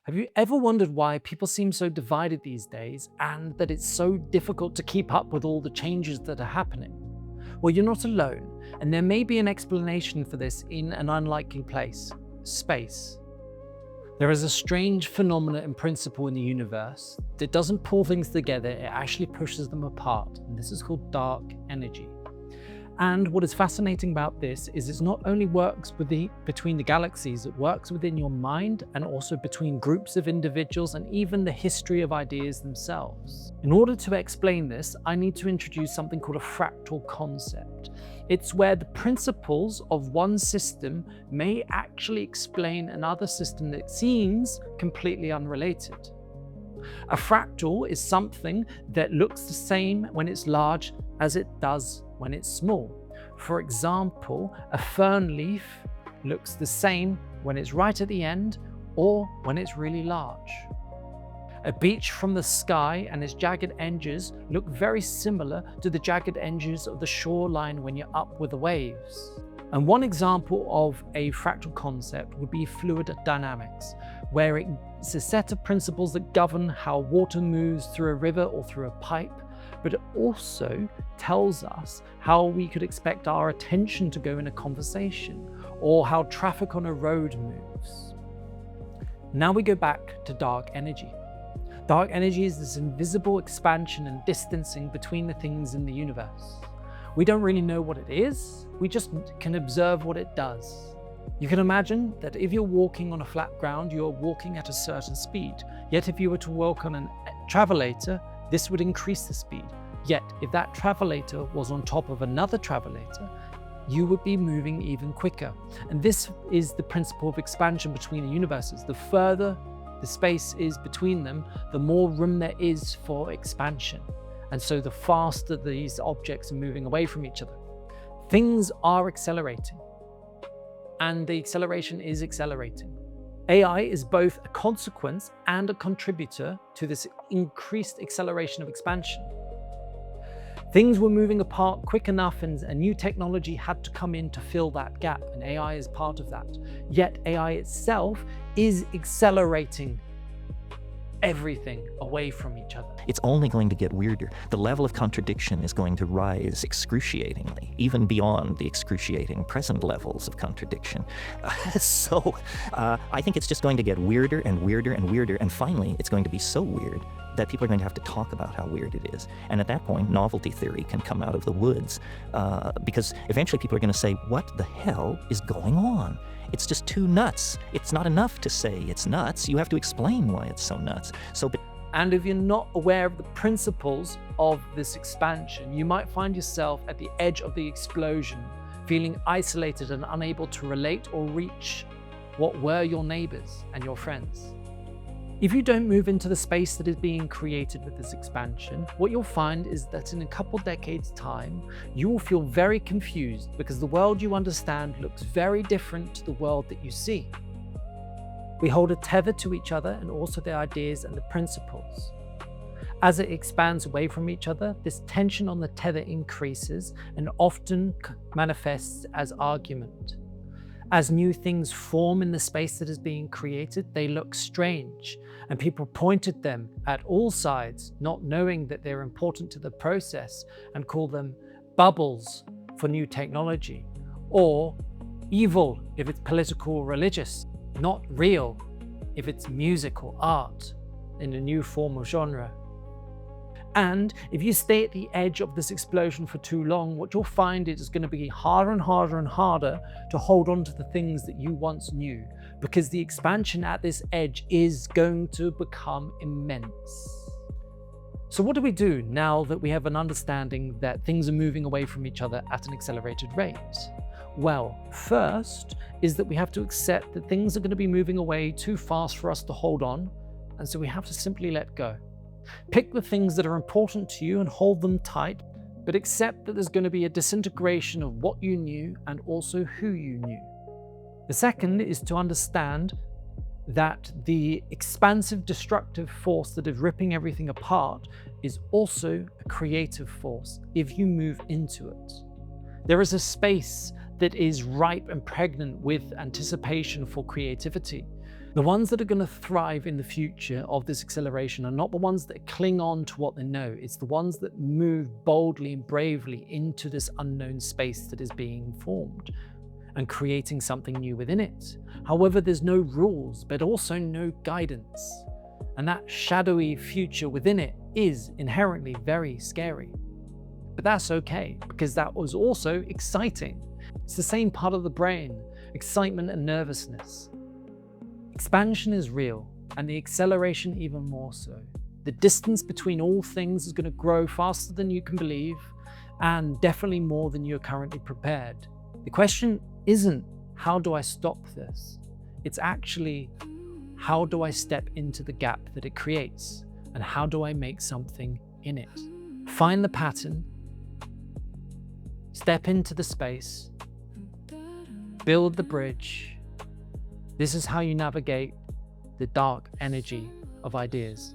Have you ever wondered why people seem so divided these days and that it's so difficult to keep up with all the changes that are happening? Well, you're not alone, and there may be an explanation for this in an unlikely place: space. There is a strange phenomena and principle in the universe that doesn't pull things together, it actually pushes them apart, and this is called dark energy. And what is fascinating about this is it not only works between the galaxies, it works within your mind and also between groups of individuals and even the history of ideas themselves. In order to explain this, I need to introduce something called a fractal concept. It's where the principles of one system may actually explain another system that seems completely unrelated. A fractal is something that looks the same when it's large as it does when it's small. For example, a fern leaf looks the same when it's right at the end or when it's really large. A beach from the sky and its jagged edges look very similar to the jagged edges of the shoreline when you're up with the waves. And one example of a fractal concept would be fluid dynamics, where it's a set of principles that govern how water moves through a river or through a pipe, but it also tells us how we could expect our attention to go in a conversation, or how traffic on a road moves. Now we go back to dark energy. Dark energy is this invisible expansion and distancing between the things in the universe. We don't really know what it is, we just can observe what it does. You can imagine that if you're walking on a flat ground, you're walking at a certain speed. Yet if you were to walk on a travelator, this would increase the speed. Yet if that travelator was on top of another travelator, you would be moving even quicker. And this is the principle of expansion between the universes. The further the space is between them, the more room there is for expansion. And so the faster these objects are moving away from each other. Things are accelerating, and the acceleration is accelerating. AI is both a consequence and a contributor to this increased acceleration of expansion. Things were moving apart quick enough and a new technology had to come in to fill that gap, and AI is part of that. Yet AI itself is accelerating everything away from each other. It's only going to get weirder. The level of contradiction is going to rise excruciatingly, even beyond the excruciating present levels of contradiction. I think it's just going to get weirder and weirder and weirder, and finally it's going to be so weird that people are going to have to talk about how weird it is. And at that point, novelty theory can come out of the woods, because eventually people are going to say, what the hell is going on? It's just too nuts. It's not enough to say it's nuts. You have to explain why it's so nuts. And if you're not aware of the principles of this expansion, you might find yourself at the edge of the explosion, feeling isolated and unable to relate or reach what were your neighbors and your friends. If you don't move into the space that is being created with this expansion, what you'll find is that in a couple decades' time, you will feel very confused because the world you understand looks very different to the world that you see. We hold a tether to each other and also the ideas and the principles. As it expands away from each other, this tension on the tether increases and often manifests as argument. As new things form in the space that is being created, they look strange, and people point at them at all sides, not knowing that they're important to the process, and call them bubbles for new technology, or evil if it's political or religious, not real if it's music or art in a new form of genre. And if you stay at the edge of this explosion for too long, what you'll find is it's going to be harder and harder and harder to hold on to the things that you once knew, because the expansion at this edge is going to become immense. So what do we do now that we have an understanding that things are moving away from each other at an accelerated rate? Well, first is that we have to accept that things are going to be moving away too fast for us to hold on, and so we have to simply let go. Pick the things that are important to you and hold them tight, but accept that there's going to be a disintegration of what you knew and also who you knew. The second is to understand that the expansive destructive force that is ripping everything apart is also a creative force if you move into it. There is a space that is ripe and pregnant with anticipation for creativity. The ones that are going to thrive in the future of this acceleration are not the ones that cling on to what they know. It's the ones that move boldly and bravely into this unknown space that is being formed and creating something new within it. However, there's no rules, but also no guidance. And that shadowy future within it is inherently very scary. But that's okay, because that was also exciting. It's the same part of the brain, excitement and nervousness. Expansion is real, and the acceleration even more so. The distance between all things is going to grow faster than you can believe, and definitely more than you're currently prepared. The question isn't, how do I stop this? It's actually, how do I step into the gap that it creates? And how do I make something in it? Find the pattern, step into the space, build the bridge. This is how you navigate the dark energy of ideas.